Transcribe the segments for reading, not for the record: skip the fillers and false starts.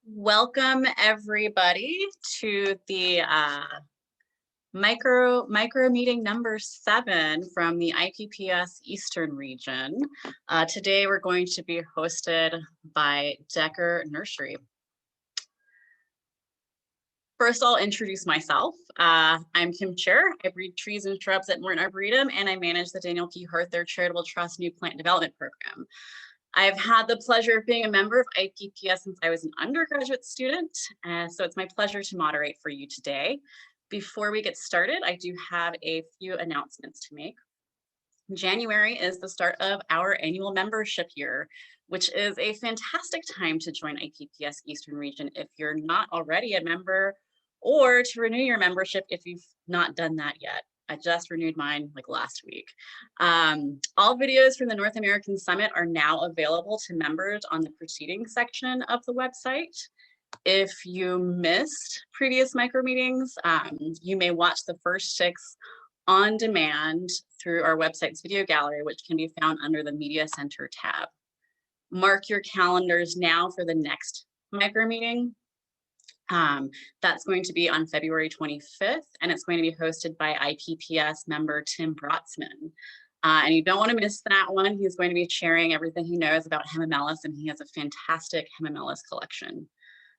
Welcome everybody to the micro meeting number 7 from the IPPS Eastern region. Today we're going to be hosted by Becker Nursery. First, I'll introduce myself. I'm Kim Chair. I breed trees and shrubs at Morton Arboretum, and I manage the Daniel P. Harther Charitable Trust New Plant Development Program. I've had the pleasure of being a member of IPPS since I was an undergraduate student, so it's my pleasure to moderate for you today. Before we get started, I do have a few announcements to make. January is the start of our annual membership year, which is a fantastic time to join IPPS Eastern Region if you're not already a member, or to renew your membership if you've not done that yet. I just renewed mine like last week. All videos from the North American Summit are now available to members on the proceedings section of the website. If you missed previous micro meetings, you may watch the first 6 on demand through our website's video gallery, which can be found under the Media Center tab. Mark your calendars now for the next micro meeting. That's going to be on February 25th, and it's going to be hosted by IPPS member Tim Brotzman. And you don't want to miss that one. He's going to be sharing everything he knows about hemamelis, and he has a fantastic hemamelis collection.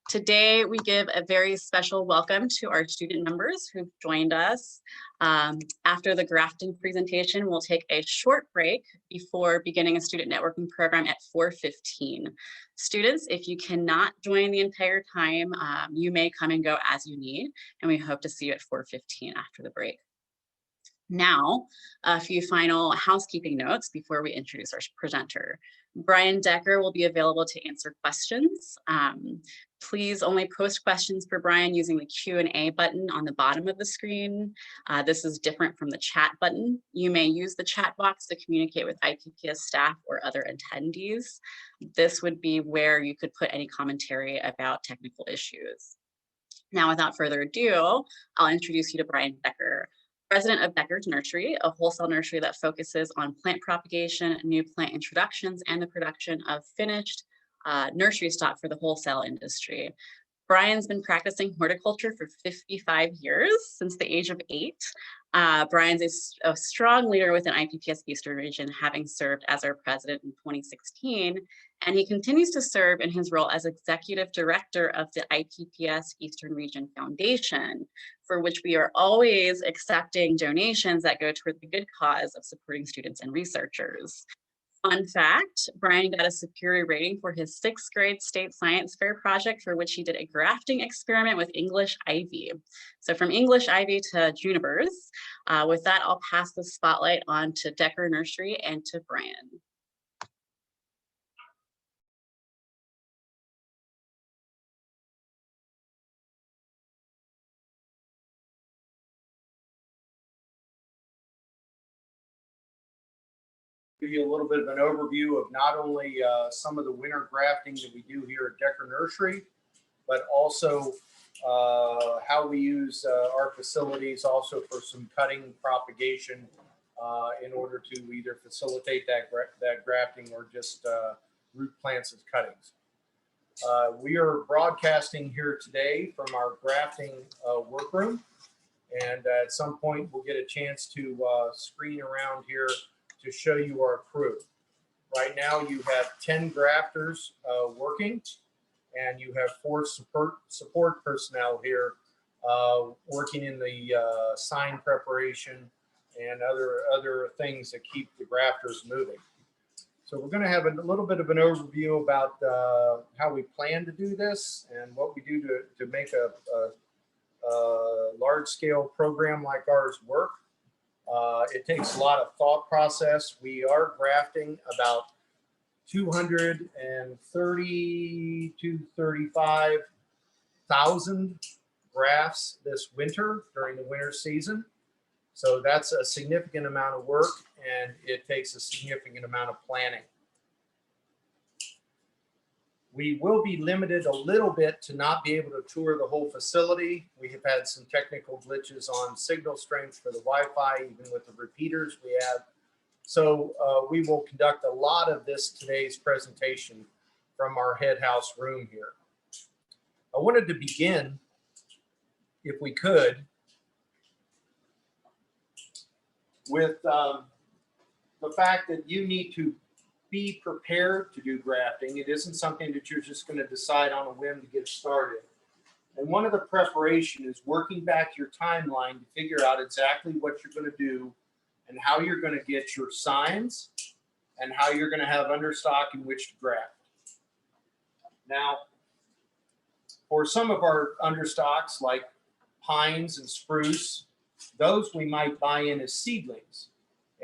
Today, we give a very special welcome to our student members who've joined us. After the grafting presentation, we'll take a short break before beginning a student networking program at 4:15. Students, if you cannot join the entire time, you may come and go as you need, and we hope to see you at 4:15 after the break. Now, a few final housekeeping notes before we introduce our presenter. Brian Decker will be available to answer questions. Please only post questions for Brian using the Q&A button on the bottom of the screen. This is different from the chat button. You may use the chat box to communicate with IPPS staff or other attendees. This would be where you could put any commentary about technical issues. Now, without further ado, I'll introduce you to Brian Becker, president of Becker's Nursery, a wholesale nursery that focuses on plant propagation, new plant introductions, and the production of finished nursery stock for the wholesale industry. Brian's been practicing horticulture for 55 years, since the age of 8. Brian's a strong leader within IPPS Eastern Region, having served as our president in 2016, and he continues to serve in his role as executive director of the IPPS Eastern Region Foundation, for which we are always accepting donations that go toward the good cause of supporting students and researchers. Fun fact, Brian got a superior rating for his 6th grade state science fair project, for which he did a grafting experiment with English ivy. So from English ivy to junipers. With that, I'll pass the spotlight on to Becker Nursery and to Brian. Give you a little bit of an overview of not only some of the winter grafting that we do here at Becker Nursery, but also how we use our facilities also for some cutting propagation in order to either facilitate that grafting or just root plants as cuttings. We are broadcasting here today from our grafting workroom, and at some point we'll get a chance to screen around here to show you our crew. Right now you have 10 grafters working, and you have 4 support personnel here working in the sign preparation and other things that keep the grafters moving. So we're going to have a little bit of an overview about how we plan to do this and what we do to make a large-scale program like ours work. It takes a lot of thought process. We are grafting about 230 to 35,000 grafts this winter during the winter season. So that's a significant amount of work, and it takes a significant amount of planning. We will be limited a little bit to not be able to tour the whole facility. We have had some technical glitches on signal strength for the Wi-Fi, even with the repeaters we have. So we will conduct a lot of today's presentation from our head house room here. I wanted to begin, if we could, with the fact that you need to be prepared to do grafting. It isn't something that you're just going to decide on a whim to get started. And one of the preparation is working back your timeline to figure out exactly what you're going to do and how you're going to get your signs and how you're going to have understock in which to graft. Now, for some of our understocks like pines and spruce, those we might buy in as seedlings.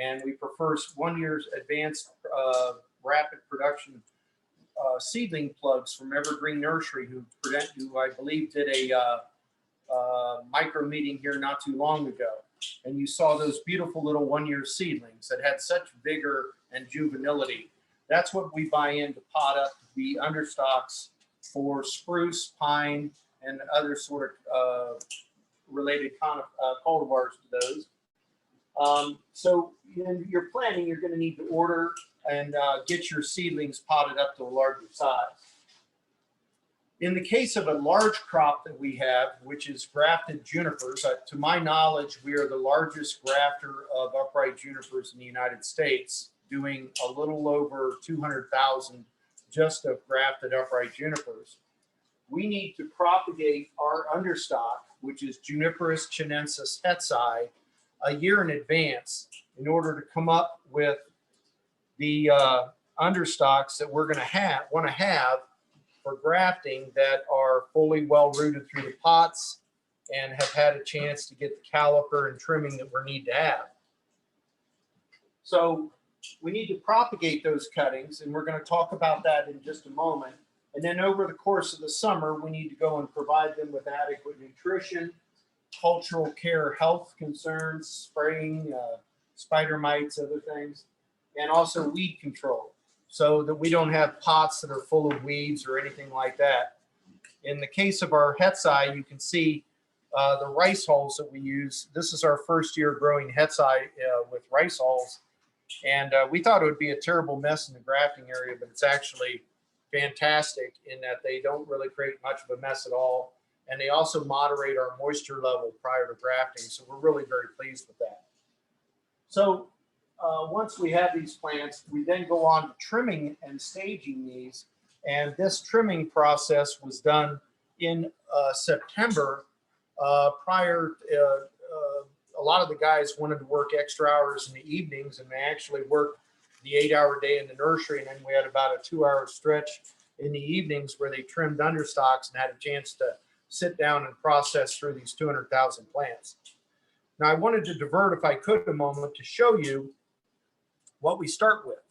And we prefer 1 year's advanced rapid production seedling plugs from Evergreen Nursery, who I believe did a micro meeting here not too long ago. And you saw those beautiful little 1 year seedlings that had such vigor and juvenility. That's what we buy in to pot up to be understocks for spruce, pine, and other sort of related cultivars to those. So in your planning, you're going to need to order and get your seedlings potted up to a larger size. In the case of a large crop that we have, which is grafted junipers, to my knowledge, we are the largest grafter of upright junipers in the United States, doing a little over 200,000 just of grafted upright junipers. We need to propagate our understock, which is Juniperus chinensis hetzi, a year in advance in order to come up with the understocks that we're going to want to have for grafting that are fully well rooted through the pots and have had a chance to get the caliper and trimming that we need to have. So we need to propagate those cuttings, and we're going to talk about that in just a moment. And then over the course of the summer, we need to go and provide them with adequate nutrition, cultural care, health concerns, spraying, spider mites, other things, and also weed control, so that we don't have pots that are full of weeds or anything like that. In the case of our hetzi, you can see the rice hulls that we use. This is our first year growing hetzi with rice hulls. And we thought it would be a terrible mess in the grafting area, but it's actually fantastic in that they don't really create much of a mess at all. And they also moderate our moisture level prior to grafting. So we're really very pleased with that. So once we have these plants, we then go on to trimming and staging these. And this trimming process was done in September. A lot of the guys wanted to work extra hours in the evenings, and they actually worked the 8-hour day in the nursery. And then we had about a 2-hour stretch in the evenings where they trimmed understocks and had a chance to sit down and process through these 200,000 plants. Now, I wanted to divert, if I could, a moment to show you what we start with.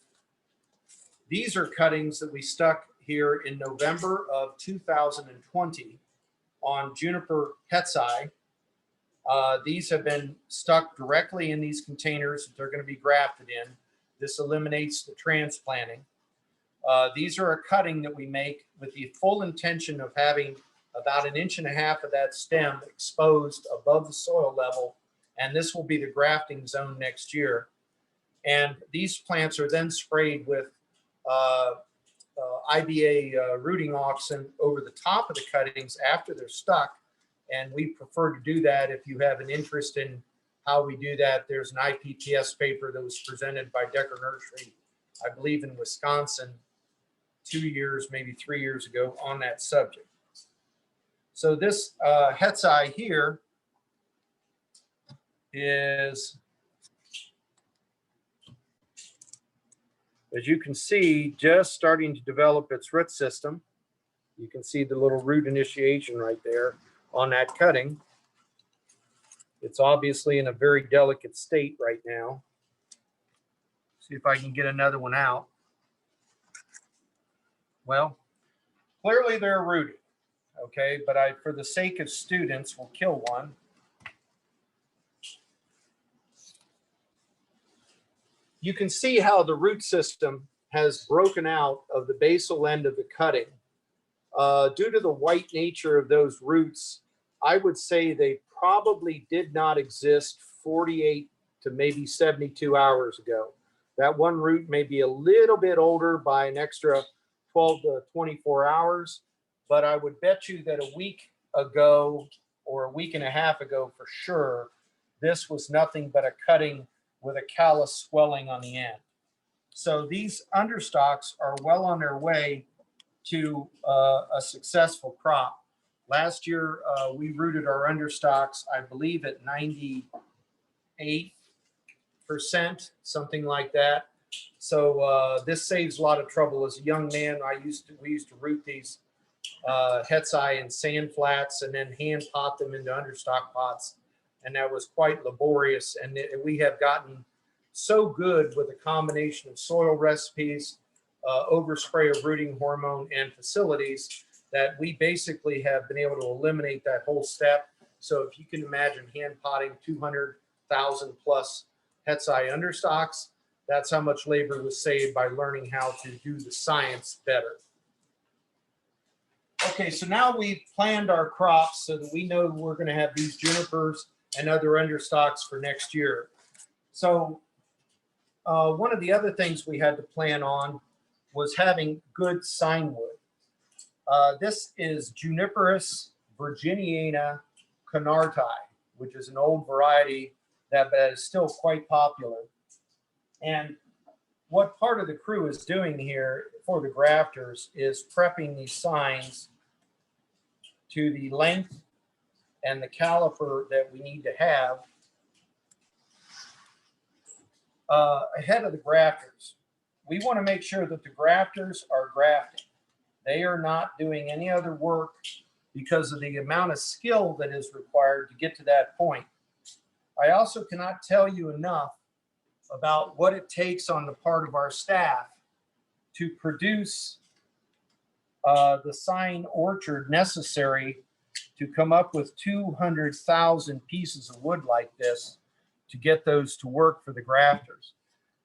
These are cuttings that we stuck here in November of 2020 on juniper hetzi. These have been stuck directly in these containers that they're going to be grafted in. This eliminates the transplanting. These are a cutting that we make with the full intention of having about 1.5 inches of that stem exposed above the soil level, and this will be the grafting zone next year. And these plants are then sprayed with IBA rooting auxin over the top of the cuttings after they're stuck. And we prefer to do that. If you have an interest in how we do that, there's an IPPS paper that was presented by Becker Nursery, I believe in Wisconsin, 2 years, maybe 3 years ago on that subject. So this hetzi here is, as you can see, just starting to develop its root system. You can see the little root initiation right there on that cutting. It's obviously in a very delicate state right now. See if I can get another one out. Well, clearly they're rooted, okay, but for the sake of students, we'll kill one. You can see how the root system has broken out of the basal end of the cutting. Due to the white nature of those roots, I would say they probably did not exist 48 to maybe 72 hours ago. That one root may be a little bit older by an extra 12 to 24 hours, but I would bet you that a week ago or a week and a half ago for sure, this was nothing but a cutting with a callus swelling on the end. So these understocks are well on their way to a successful crop. Last year, we rooted our understocks, I believe, at 98%, something like that. So this saves a lot of trouble. As a young man, we used to root these Hetsai in sand flats and then hand pot them into understock pots, and that was quite laborious. And we have gotten so good with a combination of soil recipes, overspray of rooting hormone, and facilities that we basically have been able to eliminate that whole step. So if you can imagine hand potting 200,000 plus Hetsai understocks, that's how much labor was saved by learning how to do the science better. Okay, so now we've planned our crops so that we know we're going to have these junipers and other understocks for next year. So one of the other things we had to plan on was having good sign wood. This is Juniperus virginiana canarti, which is an old variety that is still quite popular. And what part of the crew is doing here for the grafters is prepping these signs to the length and the caliper that we need to have ahead of the grafters. We want to make sure that the grafters are grafting. They are not doing any other work because of the amount of skill that is required to get to that point. I also cannot tell you enough about what it takes on the part of our staff to produce the sign orchard necessary to come up with 200,000 pieces of wood like this to get those to work for the grafters.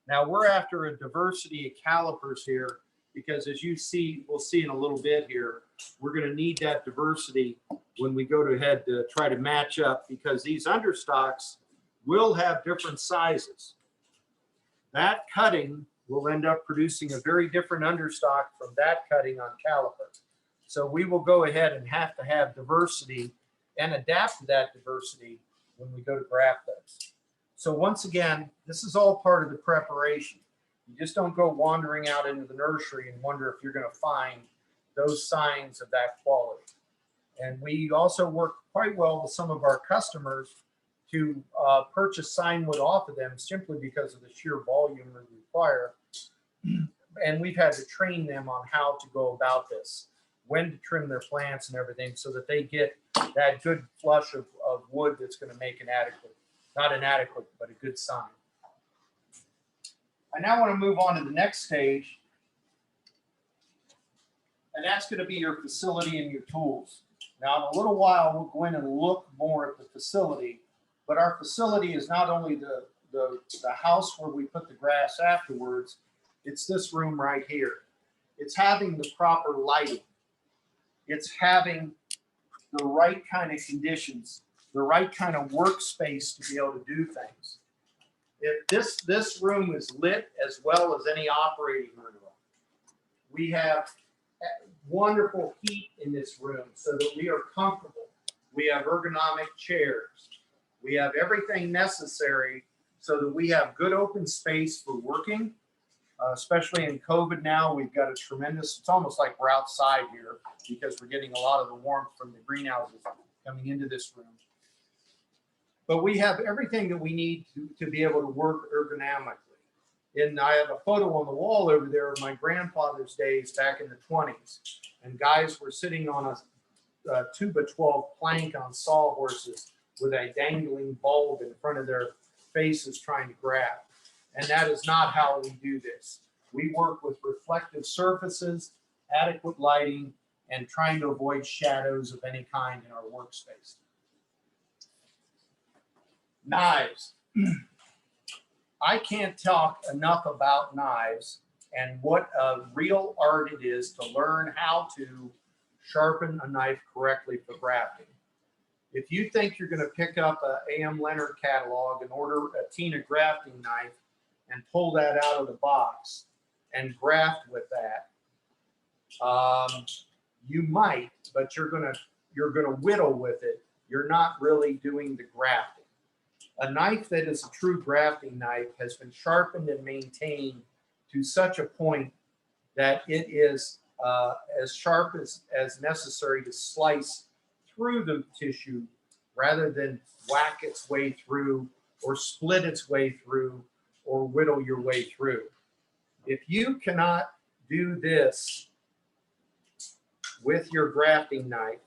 Now we're after a diversity of calipers here because, as you see, we'll see in a little bit here, we're going to need that diversity when we go ahead to try to match up, because these understocks will have different sizes. That cutting will end up producing a very different understock from that cutting on caliper. So we will go ahead and have to have diversity and adapt to that diversity when we go to graft those. So once again, this is all part of the preparation. You just don't go wandering out into the nursery and wonder if you're going to find those signs of that quality. And we also work quite well with some of our customers to purchase sign wood off of them simply because of the sheer volume we require. And we've had to train them on how to go about this, when to trim their plants and everything, so that they get that good flush of wood that's going to make an adequate, not inadequate, but a good sign. I now want to move on to the next stage, and that's going to be your facility and your tools. Now, in a little while, we'll go in and look more at the facility, but our facility is not only the house where we put the grass afterwards, it's this room right here. It's having the proper lighting. It's having the right kind of conditions, the right kind of workspace to be able to do things. If this room is lit as well as any operating room, we have wonderful heat in this room so that we are comfortable. We have ergonomic chairs. We have everything necessary so that we have good open space for working. Especially in COVID now, we've got a tremendous, it's almost like we're outside here because we're getting a lot of the warmth from the greenhouses coming into this room. But we have everything that we need to be able to work ergonomically. And I have a photo on the wall over there of my grandfather's days back in the 20s. And guys were sitting on a 2x12 plank on sawhorses with a dangling bulb in front of their faces trying to graft. And that is not how we do this. We work with reflective surfaces, adequate lighting, and trying to avoid shadows of any kind in our workspace. Knives. I can't talk enough about knives and what a real art it is to learn how to sharpen a knife correctly for grafting. If you think you're going to pick up a A.M. Leonard catalog and order a Tina grafting knife and pull that out of the box and graft with that, You might, but you're gonna whittle with it. You're not really doing the grafting. A knife that is a true grafting knife has been sharpened and maintained to such a point that it is as sharp as necessary to slice through the tissue rather than whack its way through or split its way through or whittle your way through. If you cannot do this with your grafting knife,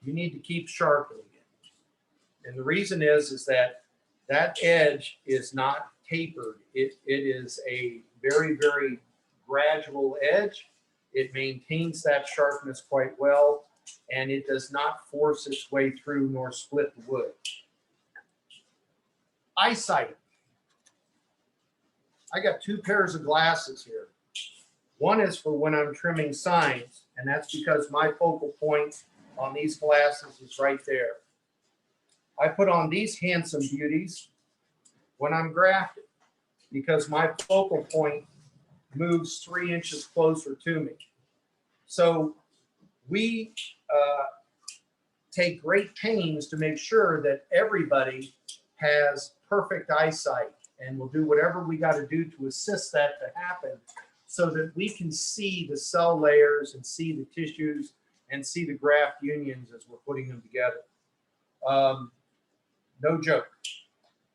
you need to keep sharpening it. And the reason is that that edge is not tapered. It is a very, very gradual edge. It maintains that sharpness quite well, and it does not force its way through nor split the wood. Eyesight. I got two pairs of glasses here. One is for when I'm trimming signs, and that's because my focal point on these glasses is right there. I put on these handsome beauties when I'm grafted because my focal point moves 3 inches closer to me. So we take great pains to make sure that everybody has perfect eyesight, and we'll do whatever we got to do to assist that to happen so that we can see the cell layers and see the tissues and see the graft unions as we're putting them together. No joke.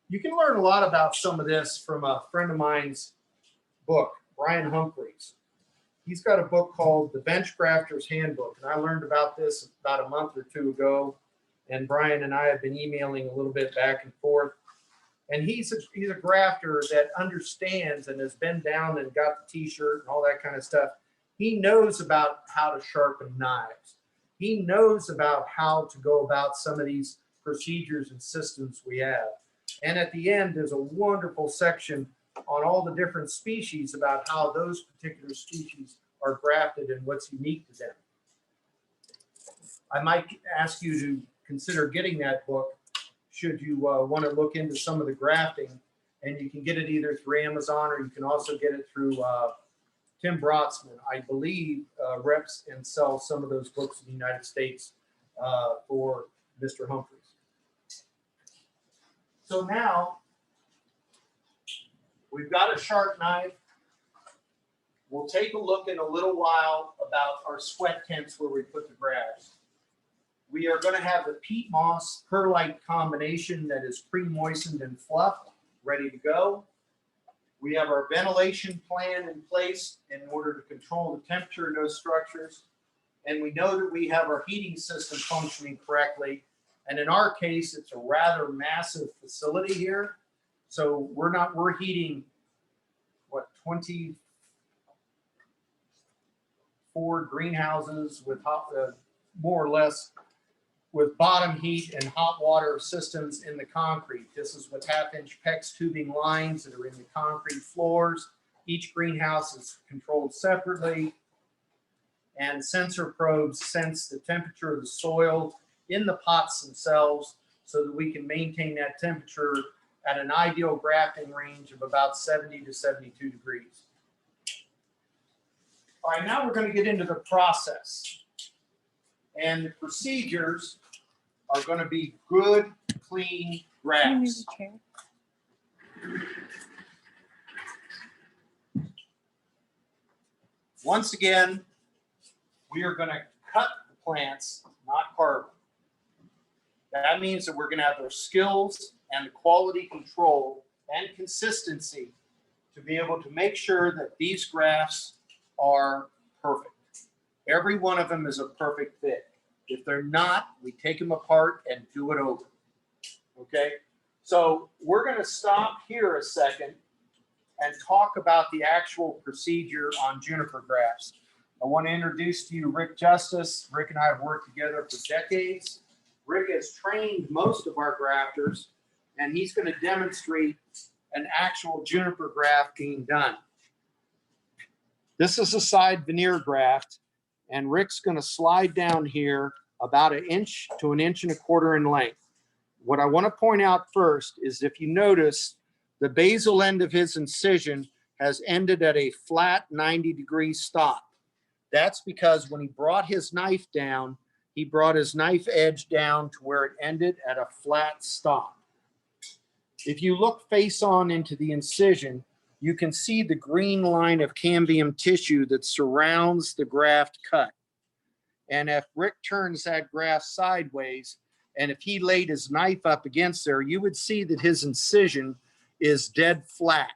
You can learn a lot about some of this from a friend of mine's book, Brian Humphreys. He's got a book called The Bench Grafter's Handbook, and I learned about this about a month or two ago, and Brian and I have been emailing a little bit back and forth. And he's a grafter that understands and has been down and got the t-shirt and all that kind of stuff. He knows about how to sharpen knives. He knows about how to go about some of these procedures and systems we have. And at the end, there's a wonderful section on all the different species about how those particular species are grafted and what's unique to them. I might ask you to consider getting that book should you want to look into some of the grafting, and you can get it either through Amazon or you can also get it through Tim Brotzman, I believe, reps and sells some of those books in the United States for Mr. Humphreys. So now we've got a sharp knife. We'll take a look in a little while about our sweat tents where we put the grafts. We are going to have the peat moss perlite combination that is pre-moistened and fluffed, ready to go. We have our ventilation plan in place in order to control the temperature of those structures. And we know that we have our heating system functioning correctly. And in our case, it's a rather massive facility here. So we're heating, what, 24 greenhouses with more or less with bottom heat and hot water systems in the concrete. This is with 1/2-inch PEX tubing lines that are in the concrete floors. Each greenhouse is controlled separately, and sensor probes sense the temperature of the soil in the pots themselves so that we can maintain that temperature at an ideal grafting range of about 70 to 72 degrees. All right, now we're going to get into the process. And the procedures are going to be good, clean grafts. Once again, we are going to cut the plants, not carve them. That means that we're going to have the skills and quality control and consistency to be able to make sure that these grafts are perfect. Every one of them is a perfect fit. If they're not, we take them apart and do it over. Okay? So we're going to stop here a second and talk about the actual procedure on juniper grafts. I want to introduce to you Rick Justice. Rick and I have worked together for decades. Rick has trained most of our grafters, and he's going to demonstrate an actual juniper graft being done. This is a side veneer graft, and Rick's going to slide down here about 1 inch to 1.25 inches in length. What I want to point out first is if you notice the basal end of his incision has ended at a flat 90-degree stop. That's because when he brought his knife down, he brought his knife edge down to where it ended at a flat stop. If you look face on into the incision, you can see the green line of cambium tissue that surrounds the graft cut. And if Rick turns that graft sideways, and if he laid his knife up against there, you would see that his incision is dead flat.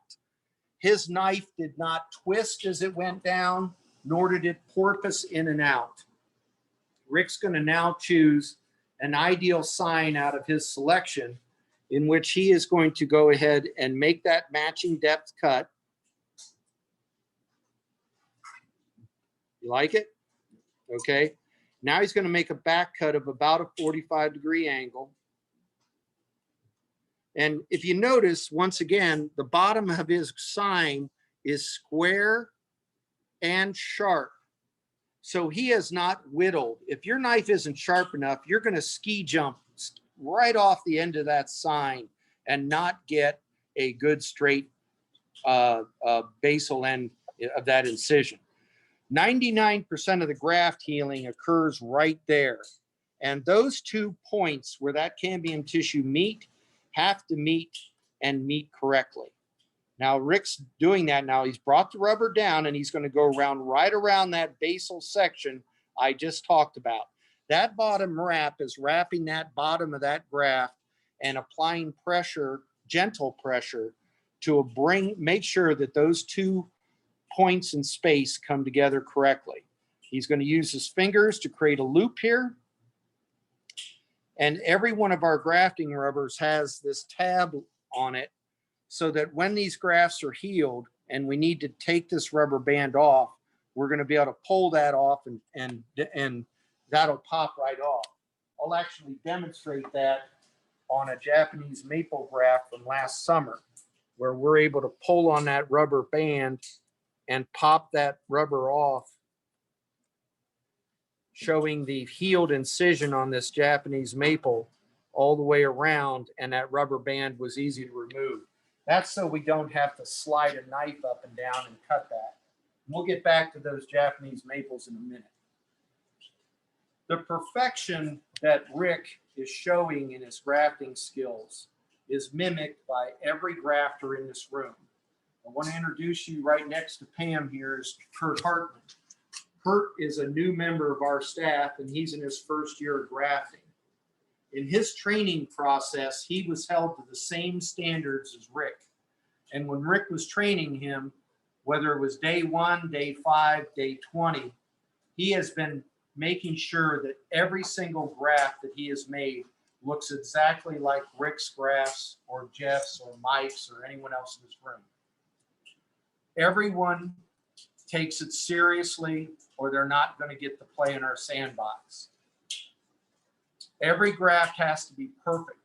His knife did not twist as it went down, nor did it porpoise in and out. Rick's going to now choose an ideal sign out of his selection, in which he is going to go ahead and make that matching depth cut. You like it? Okay. Now he's going to make a back cut of about a 45-degree angle. And if you notice, once again, the bottom of his sign is square and sharp. So he has not whittled. If your knife isn't sharp enough, you're going to ski jump right off the end of that sign and not get a good straight basal end of that incision. 99% of the graft healing occurs right there. And those 2 points where that cambium tissue meet have to meet and meet correctly. Now Rick's doing that now. He's brought the rubber down and he's going to go around right around that basal section I just talked about. That bottom wrap is wrapping that bottom of that graft and applying pressure, gentle pressure, to make sure that those 2 points in space come together correctly. He's going to use his fingers to create a loop here. And every one of our grafting rubbers has this tab on it so that when these grafts are healed and we need to take this rubber band off, we're going to be able to pull that off and that'll pop right off. I'll actually demonstrate that on a Japanese maple graft from last summer, where we're able to pull on that rubber band and pop that rubber off, showing the healed incision on this Japanese maple all the way around, and that rubber band was easy to remove. That's so we don't have to slide a knife up and down and cut that. We'll get back to those Japanese maples in a minute. The perfection that Rick is showing in his grafting skills is mimicked by every grafter in this room. I want to introduce you right next to Pam here is Kurt Hartman. Kurt is a new member of our staff and he's in his first year of grafting. In his training process, he was held to the same standards as Rick. And when Rick was training him, whether it was day 1, day 5, day 20, he has been making sure that every single graft that he has made looks exactly like Rick's grafts or Jeff's or Mike's or anyone else in this room. Everyone takes it seriously or they're not going to get to play in our sandbox. Every graft has to be perfect,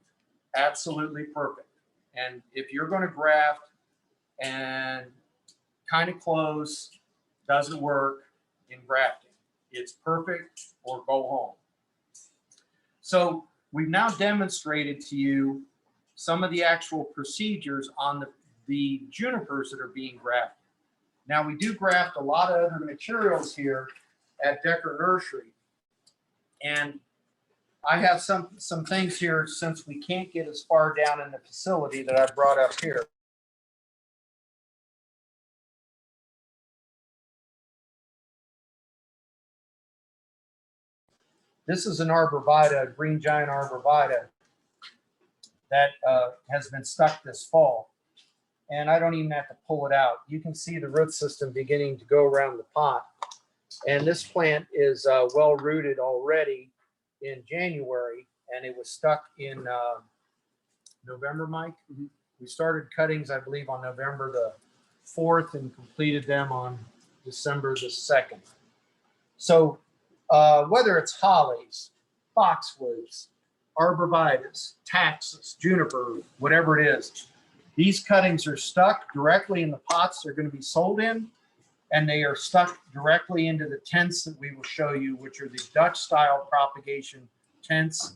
absolutely perfect. And if you're going to graft and kind of close, doesn't work in grafting. It's perfect or go home. So we've now demonstrated to you some of the actual procedures on the junipers that are being grafted. Now we do graft a lot of other materials here at Becker Nursery. And I have some things here, since we can't get as far down in the facility, that I brought up here. This is an arborvitae, a green giant arborvitae that has been stuck this fall. And I don't even have to pull it out. You can see the root system beginning to go around the pot. And this plant is well rooted already in January, and it was stuck in November, Mike. Mm-hmm. We started cuttings, I believe, on November the 4th and completed them on December the 2nd. So whether it's hollies, boxwoods, arborvitaes, taxus, juniper, whatever it is, these cuttings are stuck directly in the pots they're going to be sold in, and they are stuck directly into the tents that we will show you, which are the Dutch style propagation tents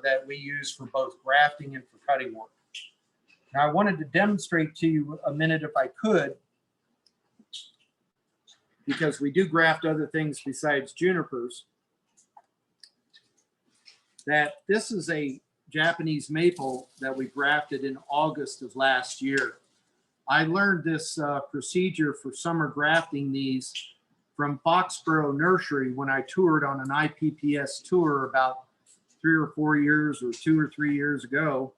that we use for both grafting and for cutting work. Now I wanted to demonstrate to you a minute, if I could, because we do graft other things besides junipers, that this is a Japanese maple that we grafted in August of last year. I learned this procedure for summer grafting these from Foxborough Nursery when I toured on an IPPS tour about 3 or 4 years or 2 or 3 years ago.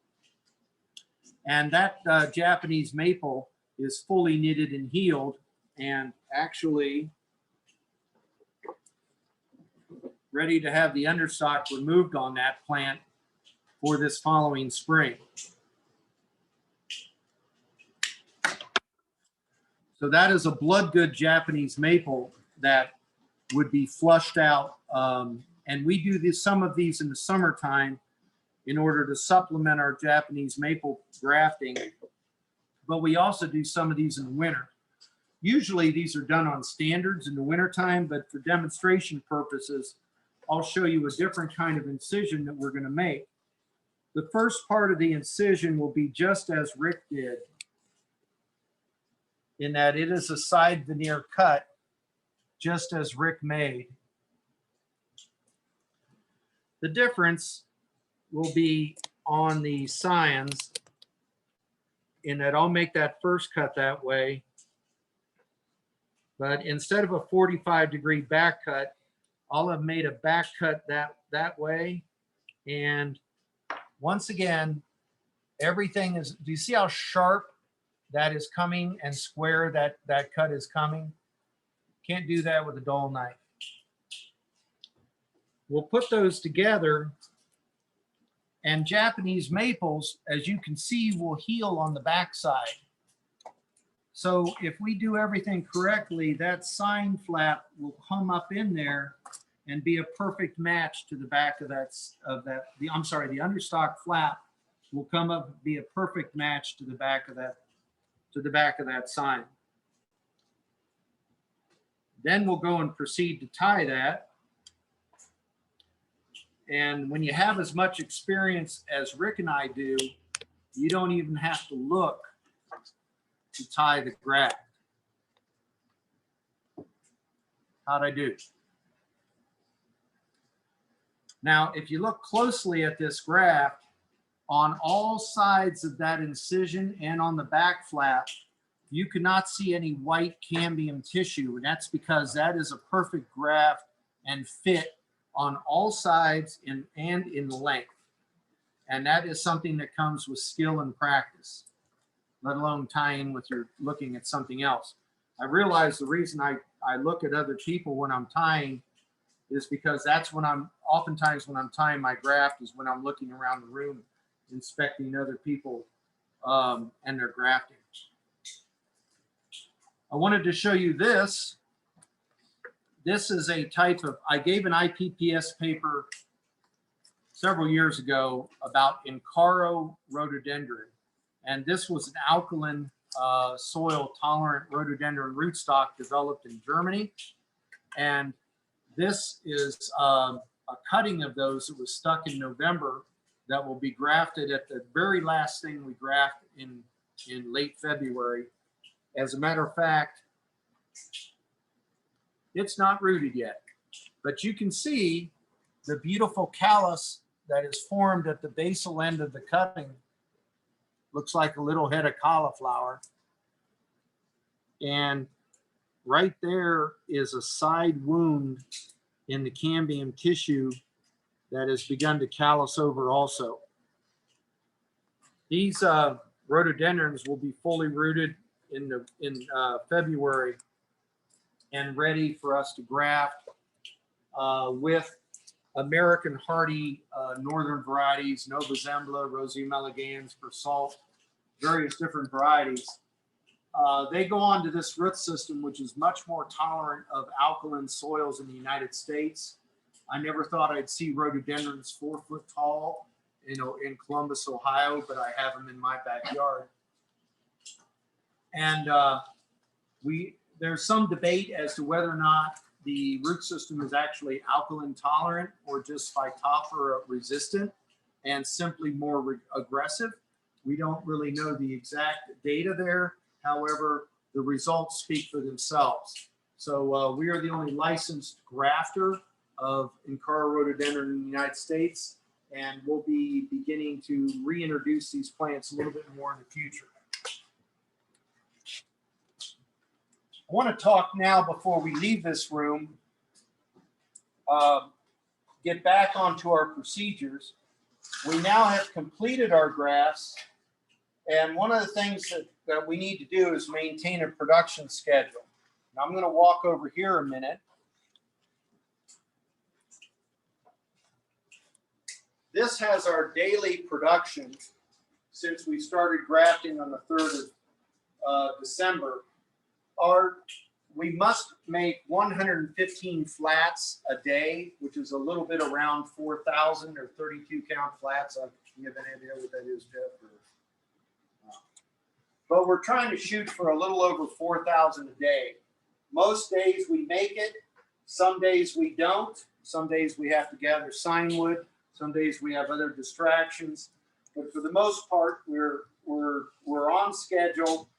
And that Japanese maple is fully knitted and healed, and actually ready to have the understock removed on that plant for this following spring. So that is a blood good Japanese maple that would be flushed out. And we do some of these in the summertime in order to supplement our Japanese maple grafting. But we also do some of these in the winter. Usually these are done on standards in the wintertime, but for demonstration purposes, I'll show you a different kind of incision that we're going to make. The first part of the incision will be just as Rick did, in that it is a side veneer cut, just as Rick made. The difference will be on the Scions, in that I'll make that first cut that way, but instead of a 45-degree back cut, I'll have made a back cut that way. And once again, everything is, do you see how sharp that is coming and square that cut is coming? Can't do that with a dull knife. We'll put those together, and Japanese maples, as you can see, will heal on the backside. So if we do everything correctly, that sign flap will come up in there and be a perfect match to the back of the understock flap will come up and be a perfect match to the back of that sign. Then we'll go and proceed to tie that. And when you have as much experience as Rick and I do, you don't even have to look to tie the graft. How'd I do? Now, if you look closely at this graft, on all sides of that incision and on the back flap, you cannot see any white cambium tissue, and that's because that is a perfect graft and fit on all sides and in length. And that is something that comes with skill and practice, let alone tying with your looking at something else. I realize the reason I look at other people when I'm tying is because that's when oftentimes when I'm tying my graft is when I'm looking around the room inspecting other people and their grafting. I wanted to show you this. This is a type of, I gave an IPPS paper several years ago about Incaro rhododendron. And this was an alkaline soil tolerant rhododendron rootstock developed in Germany. And this is a cutting of those that was stuck in November that will be grafted at the very last thing we graft in late February. As a matter of fact, it's not rooted yet, but you can see the beautiful callus that is formed at the basal end of the cutting. Looks like a little head of cauliflower. And right there is a side wound in the cambium tissue that has begun to callus over also. These rhododendrons will be fully rooted in February and ready for us to graft with American hardy northern varieties, Nova Zembla, Rosia elegans, for salt, various different varieties. They go on to this root system, which is much more tolerant of alkaline soils in the United States. I never thought I'd see rhododendrons 4 foot tall, in Columbus, Ohio, but I have them in my backyard. And there's some debate as to whether or not the root system is actually alkaline tolerant or just phytophthora resistant and simply more aggressive. We don't really know the exact data there. However, the results speak for themselves. So we are the only licensed grafter of Encara rhododendron in the United States, and we'll be beginning to reintroduce these plants a little bit more in the future. I want to talk now, before we leave this room, get back onto our procedures. We now have completed our grafts, and one of the things that we need to do is maintain a production schedule. Now I'm going to walk over here a minute. This has our daily production since we started grafting on the 3rd of December. We must make 115 flats a day, which is a little bit around 4,000 or 32 count flats. You have any idea what that is, Jeff? But we're trying to shoot for a little over 4,000 a day. Most days we make it. Some days we don't. Some days we have to gather sign wood. Some days we have other distractions. But for the most part, we're on schedule.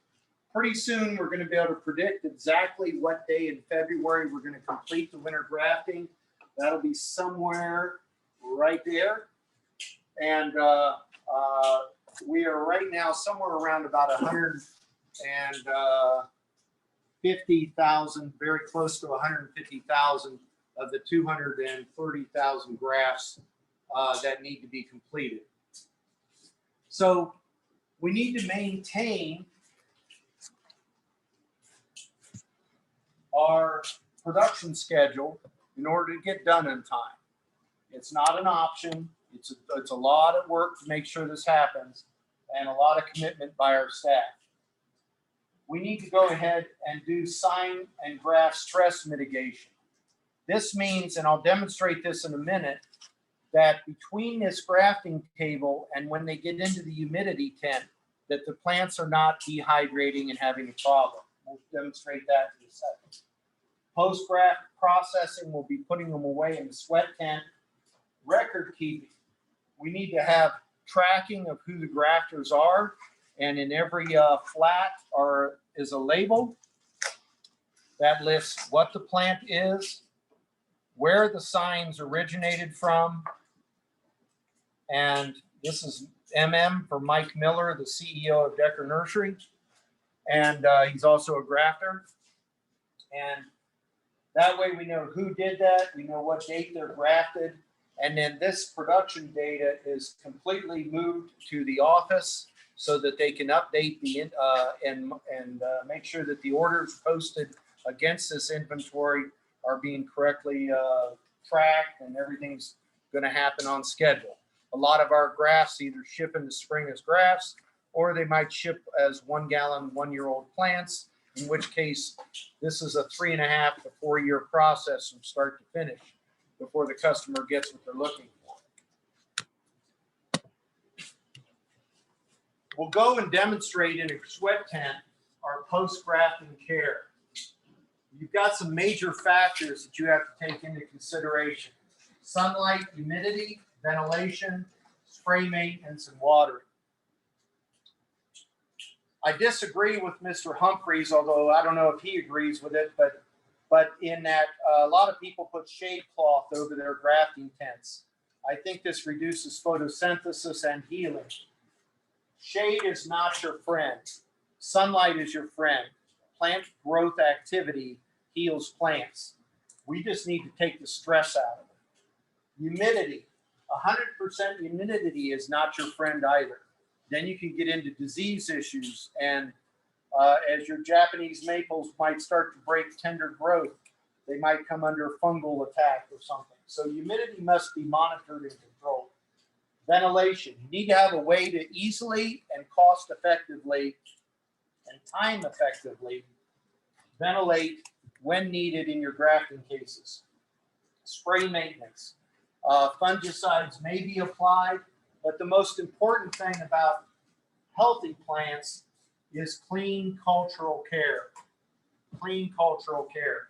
Pretty soon, we're going to be able to predict exactly what day in February we're going to complete the winter grafting. That'll be somewhere right there. And we are right now somewhere around about 150,000, very close to 150,000 of the 230,000 grafts that need to be completed. So we need to maintain our production schedule in order to get done in time. It's not an option. It's a lot of work to make sure this happens, and a lot of commitment by our staff. We need to go ahead and do sign and graft stress mitigation. This means, and I'll demonstrate this in a minute, that between this grafting table and when they get into the humidity tent, that the plants are not dehydrating and having a problem. We'll demonstrate that in a second. Post-graft processing, we'll be putting them away in the sweat tent. Record keeping. We need to have tracking of who the grafters are, and in every flat is a label that lists what the plant is, where the signs originated from, and this is MM for Mike Miller, the CEO of Becker Nursery, and he's also a grafter. And that way we know who did that, we know what date they're grafted, and then this production data is completely moved to the office so that they can update the and make sure that the orders posted against this inventory are being correctly tracked, and everything's going to happen on schedule. A lot of our grafts either ship in the spring as grafts, or they might ship as 1 gallon, 1-year-old plants, in which case this is a 3.5 to 4 year process from start to finish before the customer gets what they're looking for. We'll go and demonstrate in a sweat tent our post-grafting care. You've got some major factors that you have to take into consideration: sunlight, humidity, ventilation, spray maintenance, and watering. I disagree with Mr. Humphreys, although I don't know if he agrees with it, but in that a lot of people put shade cloth over their grafting tents. I think this reduces photosynthesis and healing. Shade is not your friend. Sunlight is your friend. Plant growth activity heals plants. We just need to take the stress out of it. Humidity. 100% humidity is not your friend either. Then you can get into disease issues, and as your Japanese maples might start to break tender growth, they might come under fungal attack or something. So humidity must be monitored and controlled. Ventilation. You need to have a way to easily and cost effectively and time effectively ventilate when needed in your grafting cases. Spray maintenance. Fungicides may be applied, but the most important thing about healthy plants is clean cultural care. Clean cultural care.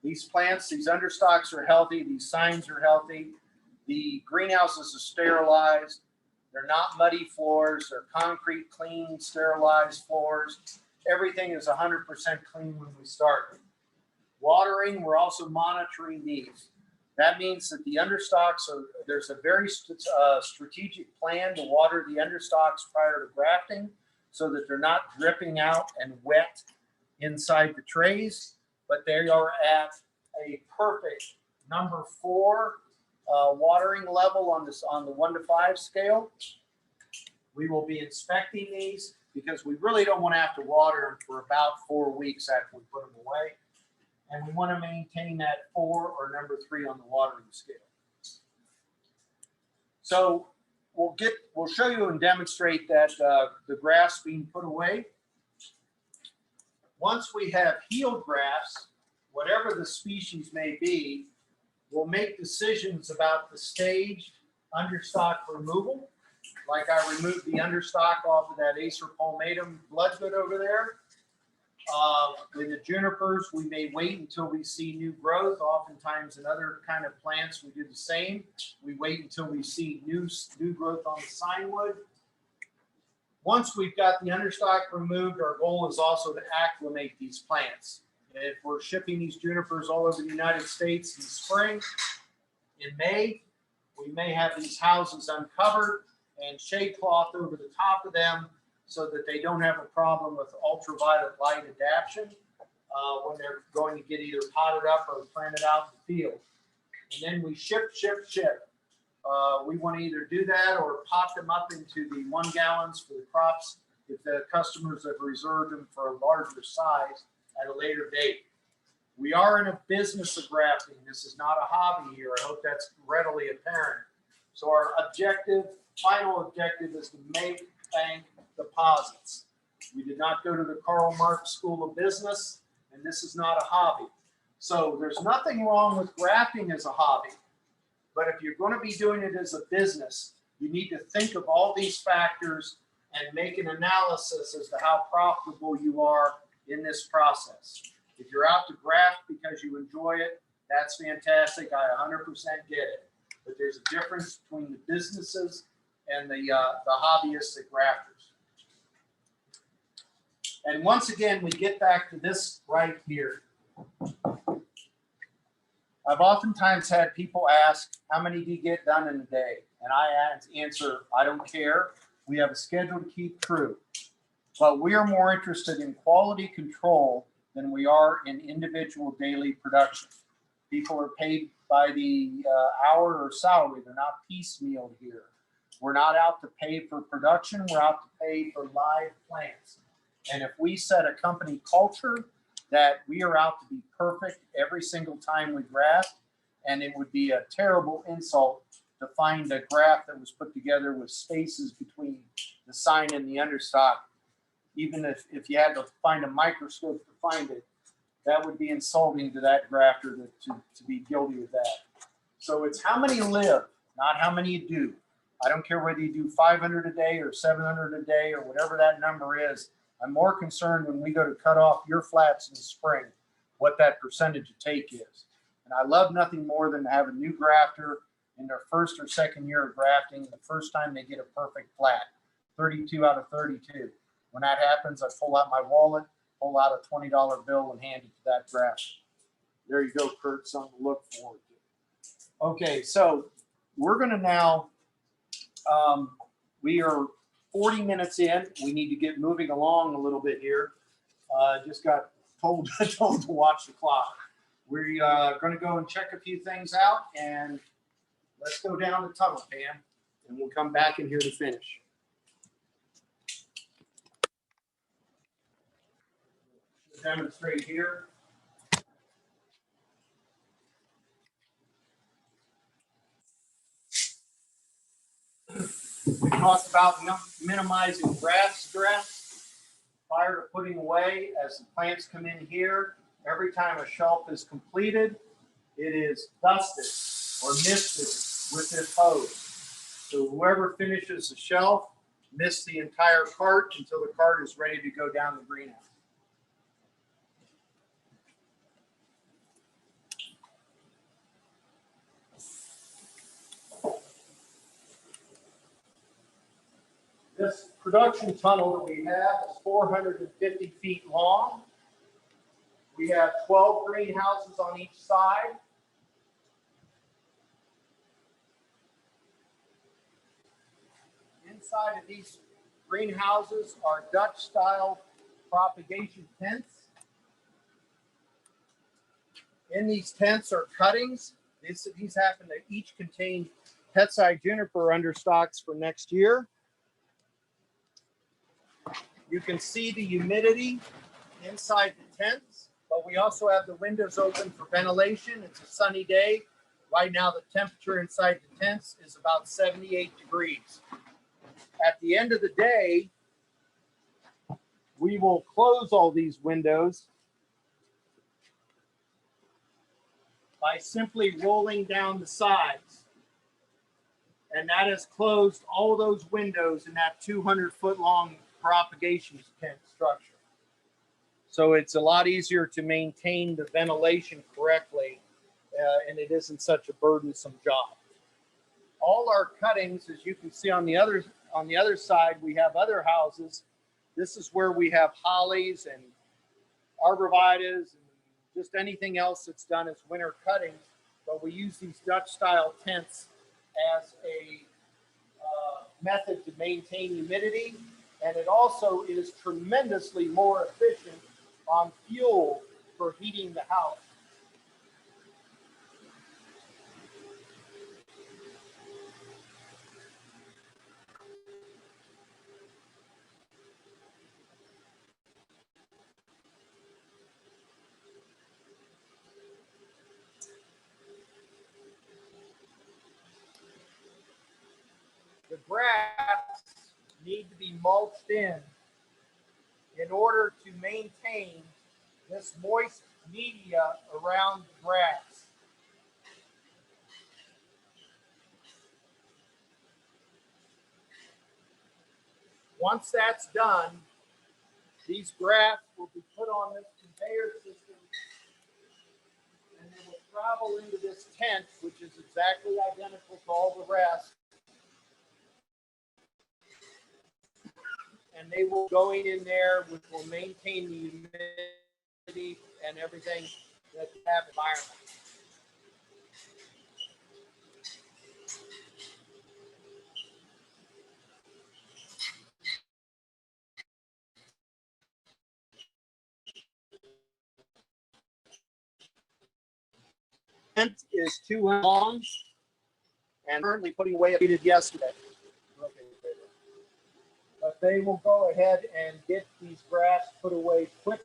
These plants, these understocks are healthy, these signs are healthy, the greenhouses are sterilized, they're not muddy floors, they're concrete, clean, sterilized floors. Everything is 100% clean when we start. Watering, we're also monitoring these. That means that the understocks there's a very strategic plan to water the understocks prior to grafting so that they're not dripping out and wet inside the trays, but they are at a perfect number 4 watering level on the 1 to 5 scale. We will be inspecting these because we really don't want to have to water them for about 4 weeks after we put them away. And we want to maintain that 4 or number 3 on the watering scale. So we'll show you and demonstrate that the grafts being put away. Once we have healed grafts, whatever the species may be, we'll make decisions about the staged understock removal. Like I removed the understock off of that Acer palmatum bloodgood over there. With the junipers, we may wait until we see new growth. Oftentimes in other kind of plants, we do the same. We wait until we see new growth on the signwood. Once we've got the understock removed, our goal is also to acclimate these plants. If we're shipping these junipers all over the United States in the spring, in May, we may have these houses uncovered and shade cloth over the top of them so that they don't have a problem with ultraviolet light adaptation when they're going to get either potted up or planted out in the field. And then we ship. We want to either do that or pot them up into the 1 gallons for the crops if the customers have reserved them for a larger size at a later date. We are in a business of grafting. This is not a hobby here. I hope that's readily apparent. So our final objective is to make bank deposits. We did not go to the Karl Marx School of Business, and this is not a hobby. So there's nothing wrong with grafting as a hobby. But if you're going to be doing it as a business, you need to think of all these factors and make an analysis as to how profitable you are in this process. If you're out to graft because you enjoy it, that's fantastic. I 100% get it. But there's a difference between the businesses and the hobbyists and grafters. And once again, we get back to this right here. I've oftentimes had people ask, how many do you get done in a day? And I answer, I don't care. We have a schedule to keep true. But we are more interested in quality control than we are in individual daily production. People are paid by the hour or salary. They're not piecemealed here. We're not out to pay for production. We're out to pay for live plants. And if we set a company culture that we are out to be perfect every single time we graft, and it would be a terrible insult to find a graft that was put together with spaces between the sign and the understock. Even if you had to find a microscope to find it, that would be insulting to that grafter to be guilty of that. So it's how many live, not how many you do. I don't care whether you do 500 a day or 700 a day or whatever that number is. I'm more concerned when we go to cut off your flats in the spring, what that percentage of take is. And I love nothing more than to have a new grafter in their first or second year of grafting, the first time they get a perfect flat, 32 out of 32. When that happens, I pull out my wallet, pull out a $20 bill and hand it to that grafter. There you go, Kurt, something to look forward to. Okay, so we're going to now, we are 40 minutes in. We need to get moving along a little bit here. Just got told to watch the clock. We're going to go and check a few things out, and let's go down the tunnel, Pam, and we'll come back in here to finish. Demonstrate here. We talked about minimizing graft stress prior to putting away. As the plants come in here, every time a shelf is completed, it is dusted or misted with this hose. So whoever finishes the shelf mists the entire cart until the cart is ready to go down the greenhouse. This production tunnel that we have is 450 feet long. We have 12 greenhouses on each side. Inside of these greenhouses are Dutch-style propagation tents. In these tents are cuttings. These happen to each contain Petsai juniper understocks for next year. You can see the humidity inside the tents, but we also have the windows open for ventilation. It's a sunny day. Right now, the temperature inside the tents is about 78 degrees. At the end of the day, we will close all these windows by simply rolling down the sides. And that has closed all those windows in that 200-foot long propagation tent structure. So it's a lot easier to maintain the ventilation correctly, and it isn't such a burdensome job. All our cuttings, as you can see on the other side, we have other houses. This is where we have hollies and arborvitaes and just anything else that's done as winter cuttings. But we use these Dutch-style tents as a method to maintain humidity, and it also is tremendously more efficient on fuel for heating the house. The grass need to be mulched in order to maintain this moist media around the grass. Once that's done, these grafts will be put on this conveyor system, and they will travel into this tent, which is exactly identical to all the rest. And they will go in there, which will maintain the humidity and everything that you have environment. Tent is 2 inches long and currently putting away treated yesterday. But they will go ahead and get these grass put away quickly.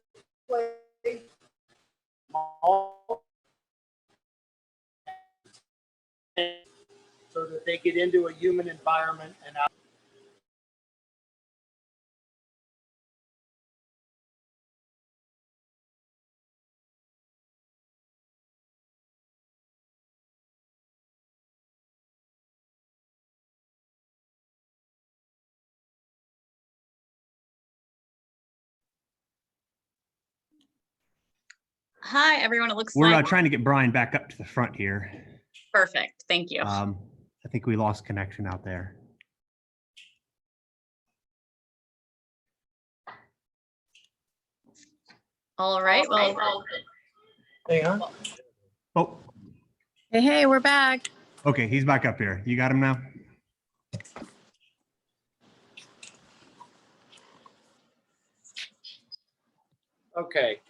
So that they get into a human environment and out. Hi, everyone. It looks We're like trying to get Brian back up to the front here. perfect. Thank you. I think we lost connection out there. All right. Well, Hang on. Oh, Hey, we're back. okay. He's back up here. You got him now? Okay.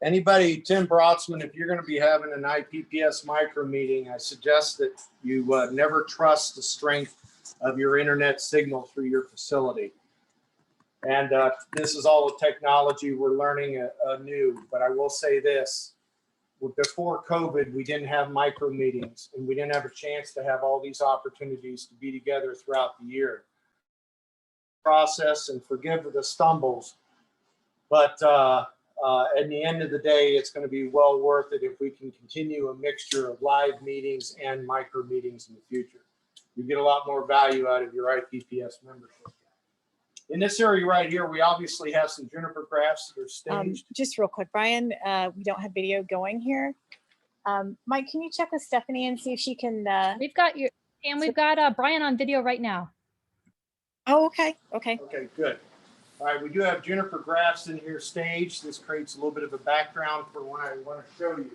Anybody, Tim Brotzman, if you're going to be having an IPPS micro meeting, I suggest that you never trust the strength of your internet signal through your facility. And this is all the technology we're learning anew. But I will say this. Before COVID, we didn't have micro meetings, and we didn't have a chance to have all these opportunities to be together throughout the year. Process, and forgive the stumbles, but at the end of the day, it's going to be well worth it if we can continue a mixture of live meetings and micro meetings in the future. You get a lot more value out of your IPPS membership. In this area right here, we obviously have some juniper grafts that are staged. Just real quick, Brian, we don't have video going here. Mike, can you check with Stephanie and see if she can? We've got you, and we've got Brian on video right now. Oh, okay. Okay. Okay, good. All right, we do have juniper grafts in here staged. This creates a little bit of a background for what I want to show you.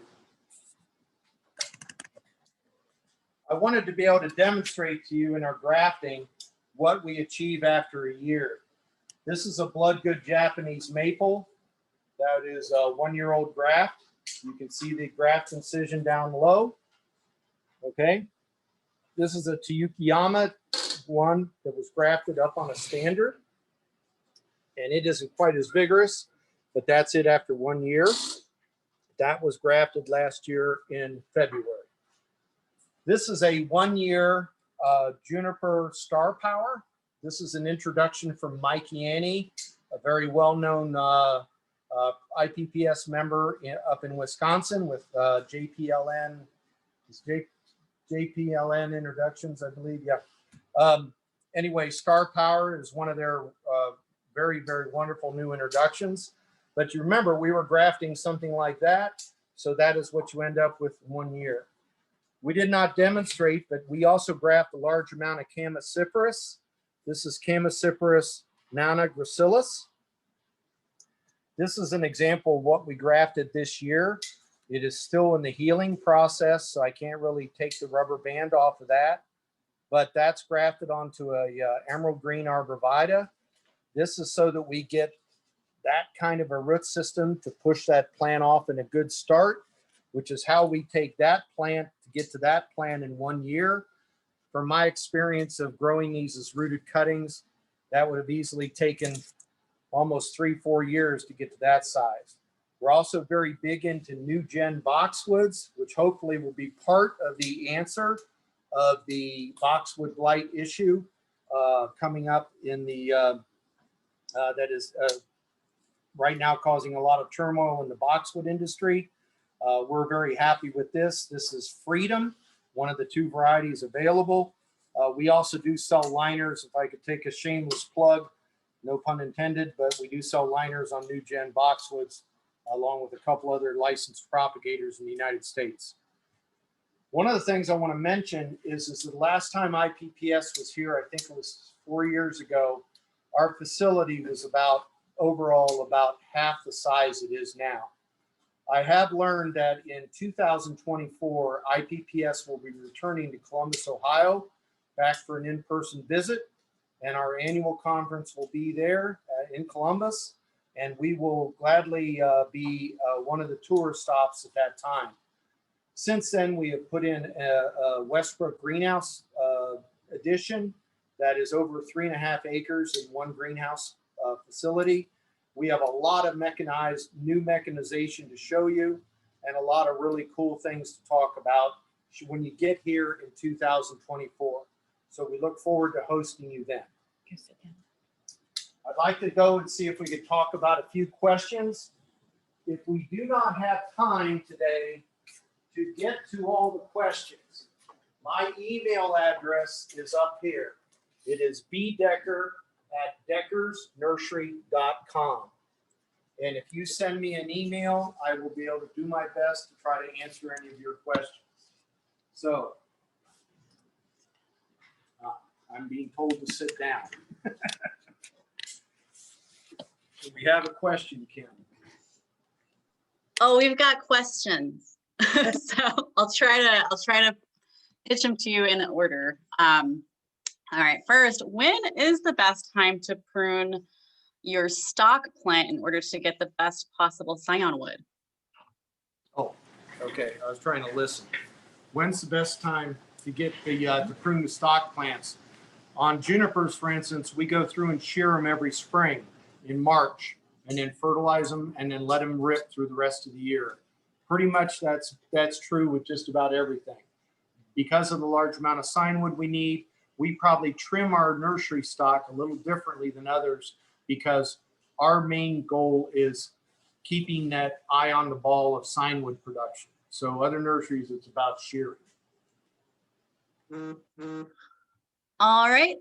I wanted to be able to demonstrate to you in our grafting what we achieve after a year. This is a blood-good Japanese maple. That is a 1-year-old graft. You can see the graft incision down low. Okay. This is a Tsukiyama one that was grafted up on a standard. And it isn't quite as vigorous, but that's it after 1 year. That was grafted last year in February. This is a 1-year juniper star power. This is an introduction from Mike Yanni, a very well-known IPPS member up in Wisconsin with JPLN introductions, I believe. Yeah. Anyway, Star Power is one of their very, very wonderful new introductions. But you remember, we were grafting something like that. So that is what you end up with in 1 year. We did not demonstrate, but we also graft a large amount of Camuscipurous. This is Camuscipurous Nanogracillus. This is an example of what we grafted this year. It is still in the healing process, so I can't really take the rubber band off of that. But that's grafted onto a emerald green arborvitae. This is so that we get that kind of a root system to push that plant off in a good start, which is how we take that plant to get to that plant in 1 year. From my experience of growing these as rooted cuttings, that would have easily taken almost 3-4 years to get to that size. We're also very big into new gen boxwoods, which hopefully will be part of the answer of the boxwood blight issue coming up in the that is right now causing a lot of turmoil in the boxwood industry. We're very happy with this. This is Freedom, one of the 2 varieties available. We also do sell liners. If I could take a shameless plug, no pun intended, but we do sell liners on new gen boxwoods along with a couple other licensed propagators in the United States. One of the things I want to mention is the last time IPPS was here, I think it was 4 years ago, our facility was overall about half the size it is now. I have learned that in 2024, IPPS will be returning to Columbus, Ohio, back for an in-person visit, and our annual conference will be there in Columbus, and we will gladly be one of the tour stops at that time. Since then, we have put in a Westbrook greenhouse addition that is over 3.5 acres in one greenhouse facility. We have a lot of mechanized new mechanization to show you and a lot of really cool things to talk about when you get here in 2024. So we look forward to hosting you then. I'd like to go and see if we could talk about a few questions. If we do not have time today to get to all the questions, my email address is up here. It is bdecker@deckersnursery.com. And if you send me an email, I will be able to do my best to try to answer any of your questions. So, I'm being told to sit down. We have a question, Kim. Oh, we've got questions. So I'll try to pitch them to you in order. All right, first, when is the best time to prune your stock plant in order to get the best possible Scion wood? Oh, okay. I was trying to listen. When's the best time to get the to prune the stock plants? On junipers, for instance, we go through and shear them every spring in March, and then fertilize them, and then let them rip through the rest of the year. Pretty much that's true with just about everything. Because of the large amount of sign wood we need, we probably trim our nursery stock a little differently than others because our main goal is keeping that eye on the ball of sign wood production. So other nurseries, it's about shearing. All right.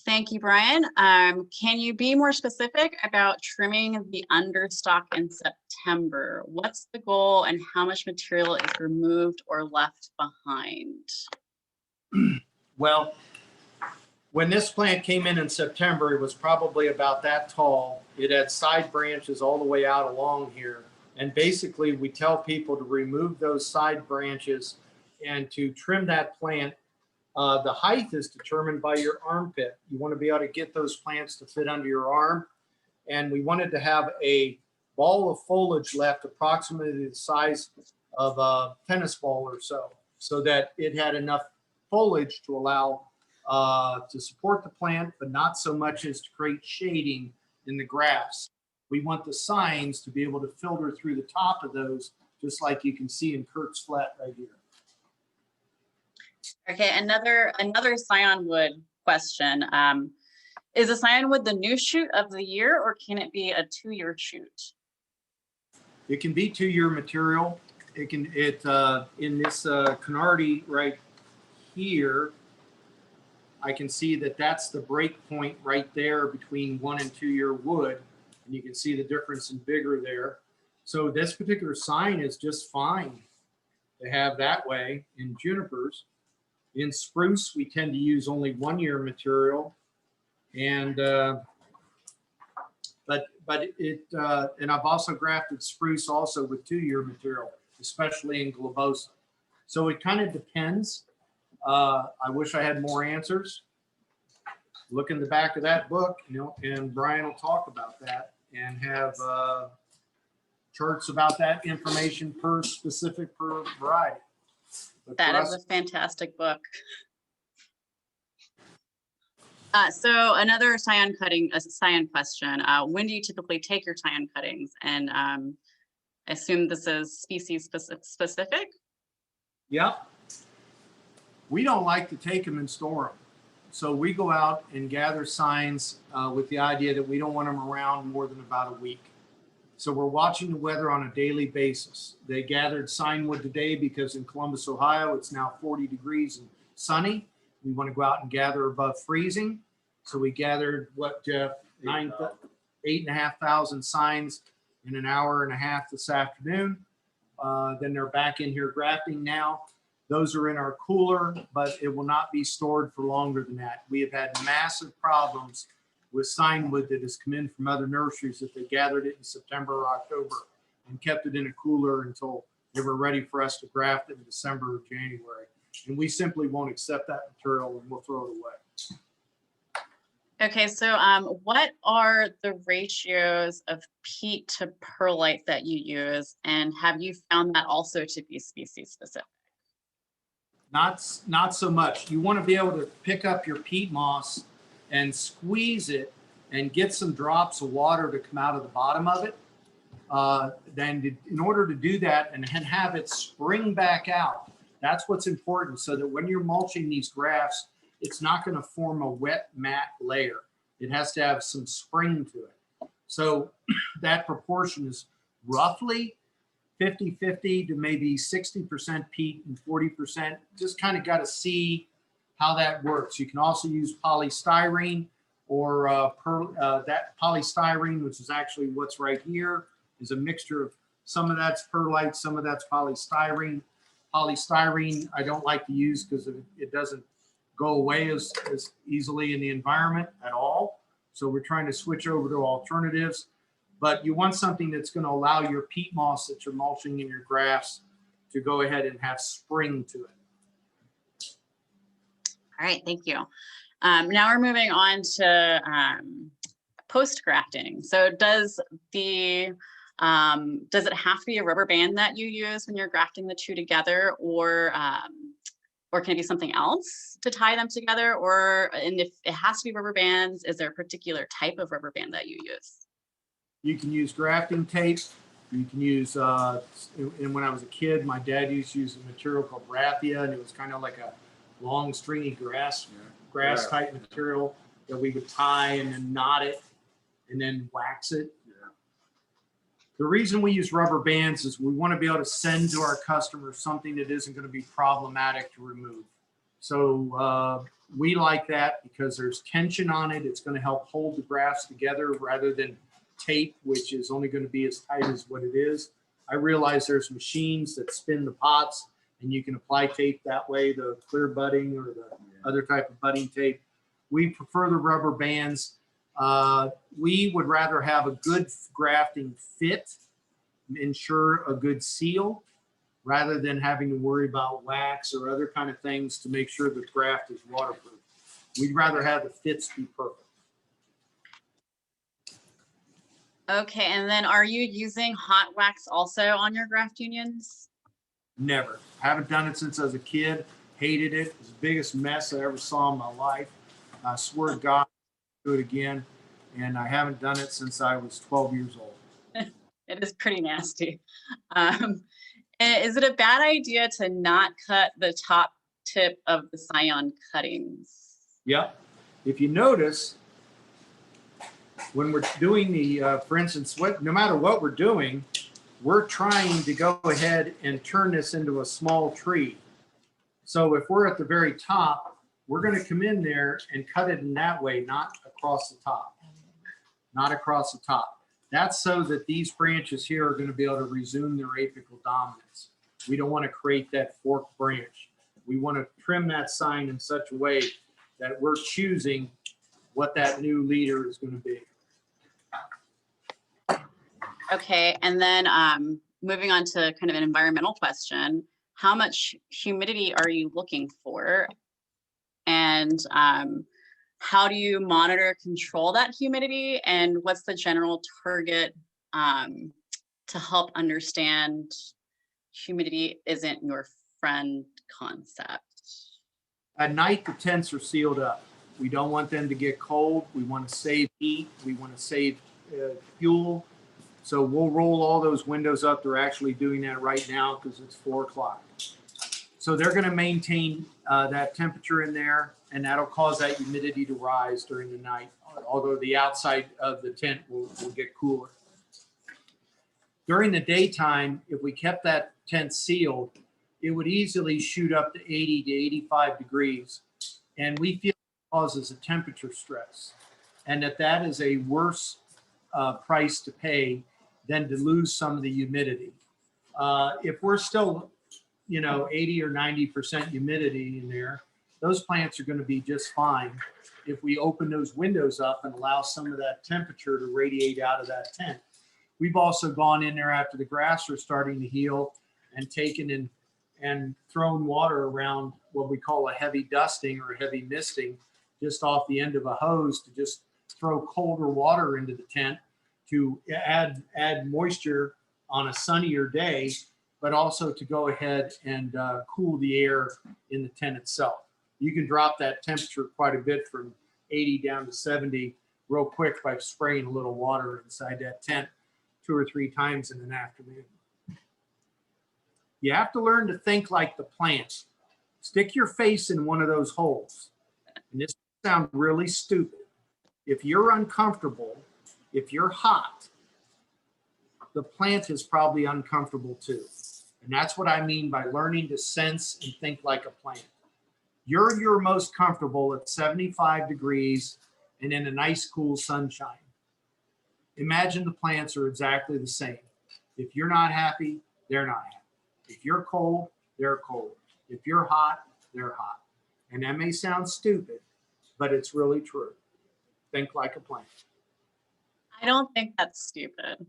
Thank you, Brian. Can you be more specific about trimming the understock in September? What's the goal and how much material is removed or left behind? Well, When this plant came in September, it was probably about that tall. It had side branches all the way out along here. And basically we tell people to remove those side branches and to trim that plant. The height is determined by your armpit. You want to be able to get those plants to fit under your arm. And we wanted to have a ball of foliage left approximately the size of a tennis ball or so that it had enough foliage to allow to support the plant, but not so much as to create shading in the grass. We want the signs to be able to filter through the top of those, just like you can see in Kurt's flat right here. Okay, another Scion wood question. Is a Scion wood the new shoot of the year, or can it be a 2-year shoot? It can be 2-year material. It can in this Canardi right here, I can see that that's the break point right there between 1 and 2-year wood, and you can see the difference in vigor there. So this particular sign is just fine to have that way in junipers. In spruce, we tend to use only 1-year material, and and I've also grafted spruce also with 2-year material, especially in globosa. So it kind of depends. I wish I had more answers. Look in the back of that book, and Brian will talk about that and have charts about that information per variety. That is a fantastic book. So another Scion question. When do you typically take your Scion cuttings? And I assume this is species specific? Yep. We don't like to take them and store them. So we go out and gather signs with the idea that we don't want them around more than about a week. So we're watching the weather on a daily basis. They gathered sign wood today because in Columbus, Ohio, it's now 40 degrees and sunny. We want to go out and gather above freezing. So we gathered, what, Jeff, 8,500 signs in an hour and a half this afternoon. Then they're back in here grafting now. Those are in our cooler, but it will not be stored for longer than that. We have had massive problems with sign wood that has come in from other nurseries that they gathered it in September or October and kept it in a cooler until they were ready for us to graft it in December or January. And we simply won't accept that material and we'll throw it away. Okay, so what are the ratios of peat to perlite that you use? And have you found that also to be species specific? Not so much. You want to be able to pick up your peat moss and squeeze it and get some drops of water to come out of the bottom of it. Then in order to do that and have it spring back out, that's what's important, so that when you're mulching these grafts, it's not going to form a wet matte layer. It has to have some spring to it. So that proportion is roughly 50-50 to maybe 60% peat and 40%. Just kind of got to see how that works. You can also use polystyrene or that polystyrene, which is actually what's right here, is a mixture of some of that's perlite, some of that's polystyrene. Polystyrene I don't like to use because it doesn't go away as easily in the environment at all. So we're trying to switch over to alternatives. But you want something that's going to allow your peat moss that you're mulching in your grafts to go ahead and have spring to it. All right, thank you. Now we're moving on to post-grafting. So does it have to be a rubber band that you use when you're grafting the two together, or can it be something else to tie them together? And if it has to be rubber bands, is there a particular type of rubber band that you use? You can use grafting tape. You can use, and when I was a kid, my dad used to use a material called raffia, and it was kind of like a long stringy grass type material that we would tie and then knot it and then wax it. Yeah. The reason we use rubber bands is we want to be able to send to our customers something that isn't going to be problematic to remove. So we like that because there's tension on it. It's going to help hold the grafts together rather than tape, which is only going to be as tight as what it is. I realize there's machines that spin the pots and you can apply tape that way, the clear budding or the other type of budding tape. We prefer the rubber bands. We would rather have a good grafting fit, ensure a good seal, rather than having to worry about wax or other kind of things to make sure the graft is waterproof. We'd rather have the fits be perfect. Okay, and then are you using hot wax also on your graft unions? Never. Haven't done it since I was a kid. Hated it. It was the biggest mess I ever saw in my life. I swear to God, I'll do it again. And I haven't done it since I was 12 years old. It is pretty nasty. Is it a bad idea to not cut the top tip of the Scion cuttings? Yep. If you notice, when we're doing the, for instance, no matter what we're doing, we're trying to go ahead and turn this into a small tree. So if we're at the very top, we're going to come in there and cut it in that way, not across the top. Not across the top. That's so that these branches here are going to be able to resume their apical dominance. We don't want to create that forked branch. We want to trim that sign in such a way that we're choosing what that new leader is going to be. Okay, and then moving on to kind of an environmental question, how much humidity are you looking for? And how do you monitor, control that humidity? And what's the general target to help understand humidity isn't your friend concept? At night, the tents are sealed up. We don't want them to get cold. We want to save heat. We want to save fuel. So we'll roll all those windows up. They're actually doing that right now because it's 4 o'clock. So they're going to maintain that temperature in there, and that'll cause that humidity to rise during the night, although the outside of the tent will get cooler. During the daytime, if we kept that tent sealed, it would easily shoot up to 80 to 85 degrees, and we feel it causes a temperature stress, and that is a worse price to pay than to lose some of the humidity. If we're still 80 or 90% humidity in there, those plants are going to be just fine if we open those windows up and allow some of that temperature to radiate out of that tent. We've also gone in there after the grass are starting to heal and taken and thrown water around what we call a heavy dusting or a heavy misting, just off the end of a hose to just throw colder water into the tent to add moisture on a sunnier day, but also to go ahead and cool the air in the tent itself. You can drop that temperature quite a bit from 80 down to 70 real quick by spraying a little water inside that tent 2 or 3 times in an afternoon. You have to learn to think like the plant. Stick your face in one of those holes. And this sounds really stupid. If you're uncomfortable, if you're hot, the plant is probably uncomfortable too. And that's what I mean by learning to sense and think like a plant. You're most comfortable at 75 degrees and in a nice cool sunshine. Imagine the plants are exactly the same. If you're not happy, they're not happy. If you're cold, they're cold. If you're hot, they're hot. And that may sound stupid, but it's really true. Think like a plant. I don't think that's stupid.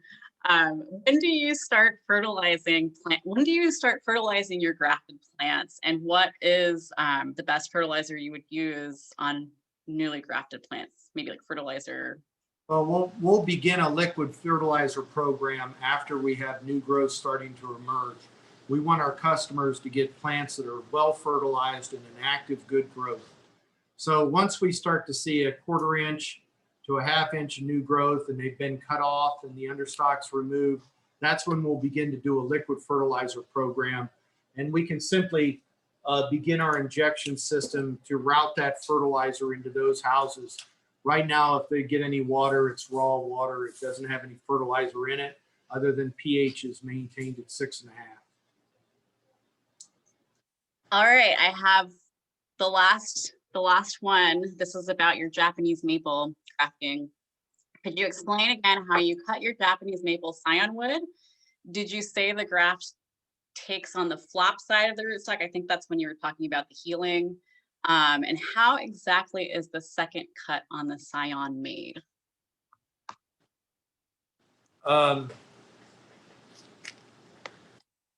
When do you start fertilizing when do you start fertilizing your grafted plants, and what is the best fertilizer you would use on newly grafted plants? Maybe like fertilizer. Well, we'll begin a liquid fertilizer program after we have new growth starting to emerge. We want our customers to get plants that are well fertilized and in active good growth. So once we start to see a 1/4 inch to a 1/2 inch of new growth and they've been cut off and the understock's removed, that's when we'll begin to do a liquid fertilizer program. And we can simply begin our injection system to route that fertilizer into those houses. Right now, if they get any water, it's raw water. It doesn't have any fertilizer in it other than pH is maintained at 6.5. All right, I have the last one. This is about your Japanese maple grafting. Could you explain again how you cut your Japanese maple Scion wood? Did you say the graft takes on the flap side of the rootstock? I think that's when you were talking about the healing. And how exactly is the second cut on the Scion made?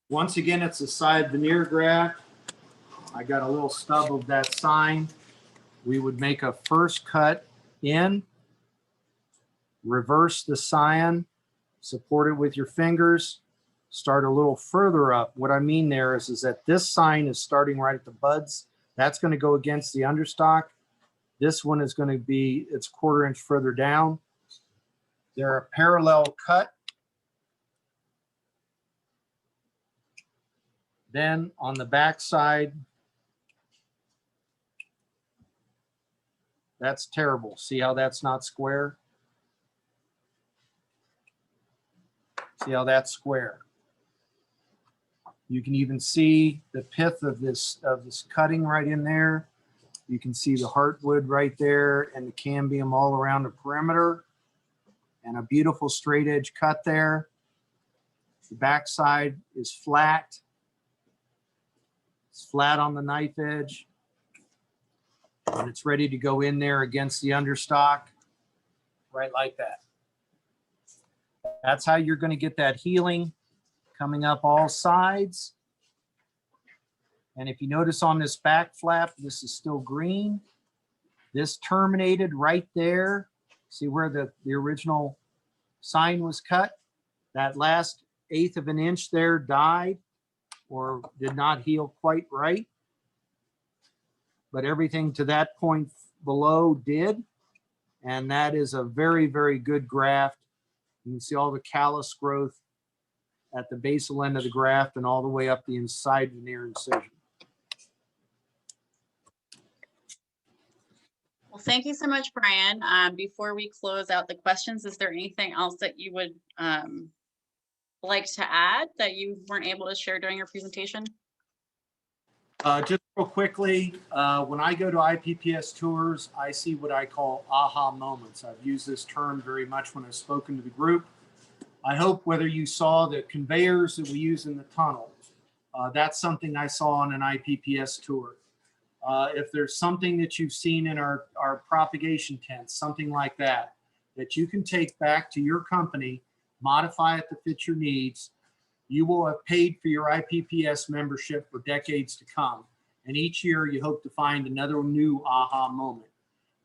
Once again, it's a side veneer graft. I got a little stub of that sign. We would make a first cut in, reverse the Scion, support it with your fingers, start a little further up. What I mean there is that this sign is starting right at the buds. That's going to go against the understock. This one is going to be, it's 1/4 inch further down. They're a parallel cut. Then on the back side, that's terrible. See how that's not square? See how that's square? You can even see the pith of this cutting right in there. You can see the heartwood right there and the cambium all around the perimeter, and a beautiful straight edge cut there. The back side is flat. It's flat on the knife edge, and it's ready to go in there against the understock, right like that. That's how you're going to get that healing coming up all sides. And if you notice on this back flap, this is still green. This terminated right there. See where the original sign was cut? That last 1/8 of an inch there died or did not heal quite right. But everything to that point below did. And that is a very, very good graft. You can see all the callus growth at the basal end of the graft and all the way up the inside veneer incision. Well, thank you so much, Brian. Before we close out the questions, is there anything else that you would like to add that you weren't able to share during your presentation? Just real quickly, when I go to IPPS tours, I see what I call aha moments. I've used this term very much when I've spoken to the group. I hope whether you saw the conveyors that we use in the tunnel, that's something I saw on an IPPS tour. If there's something that you've seen in our propagation tents, something like that, that you can take back to your company, modify it to fit your needs, you will have paid for your IPPS membership for decades to come. And each year you hope to find another new aha moment.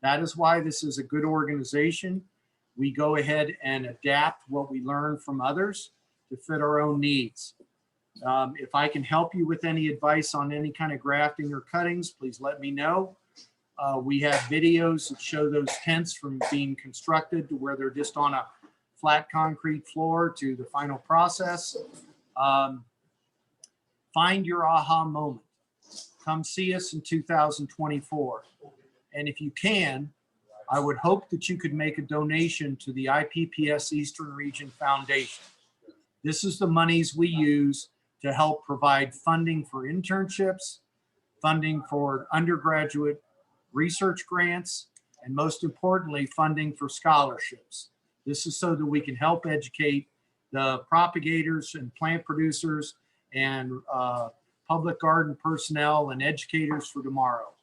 That is why this is a good organization. We go ahead and adapt what we learn from others to fit our own needs. If I can help you with any advice on any kind of grafting or cuttings, please let me know. We have videos that show those tents from being constructed to where they're just on a flat concrete floor to the final process. Find your aha moment. Come see us in 2024. And if you can, I would hope that you could make a donation to the IPPS Eastern Region Foundation. This is the monies we use to help provide funding for internships, funding for undergraduate research grants, and most importantly, funding for scholarships. This is so that we can help educate the propagators and plant producers and public garden personnel and educators for tomorrow.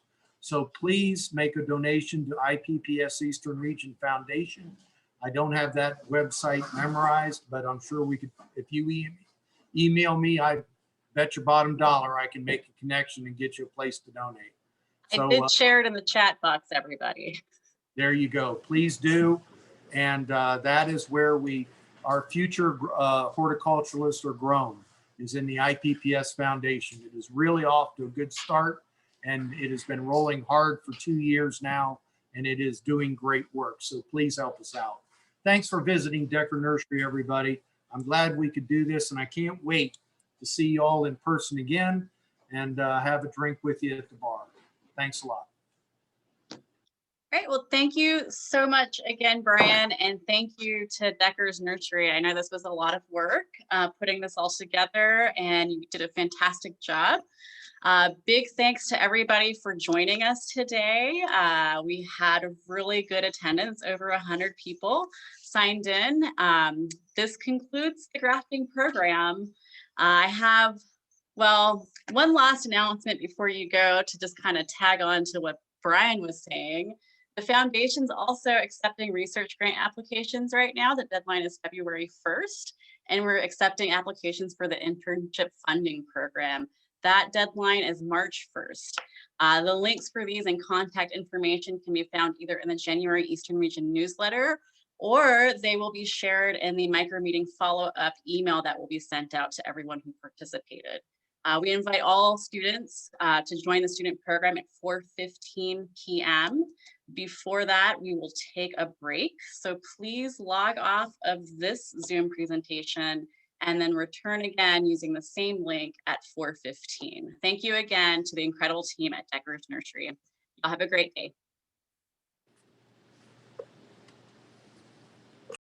So please make a donation to IPPS Eastern Region Foundation. I don't have that website memorized, but I'm sure we could, if you email me, I bet your bottom dollar I can make a connection and get you a place to donate. I did share it in the chat box, everybody. There you go. Please do. And that is where our future horticulturalists are grown, is in the IPPS Foundation. It is really off to a good start, and it has been rolling hard for 2 years now, and it is doing great work. So please help us out. Thanks for visiting Decker Nursery, everybody. I'm glad we could do this, and I can't wait to see you all in person again and have a drink with you at the bar. Thanks a lot. Great. Well, thank you so much again, Brian, and thank you to Decker's Nursery. I know this was a lot of work putting this all together, and you did a fantastic job. Big thanks to everybody for joining us today. We had a really good attendance, over 100 people signed in. This concludes the grafting program. I have Well, one last announcement before you go, to just kind of tag on to what Brian was saying. The foundation's also accepting research grant applications right now. The deadline is February 1st, and we're accepting applications for the internship funding program. That deadline is March 1st. The links for these and contact information can be found either in the January Eastern Region newsletter, or they will be shared in the micromeeting follow-up email that will be sent out to everyone who participated. We invite all students to join the student program at 4:15 p.m. Before that, we will take a break. So please log off of this Zoom presentation and then return again using the same link at 4:15. Thank you again to the incredible team at Decker's Nursery. Y'all have a great day.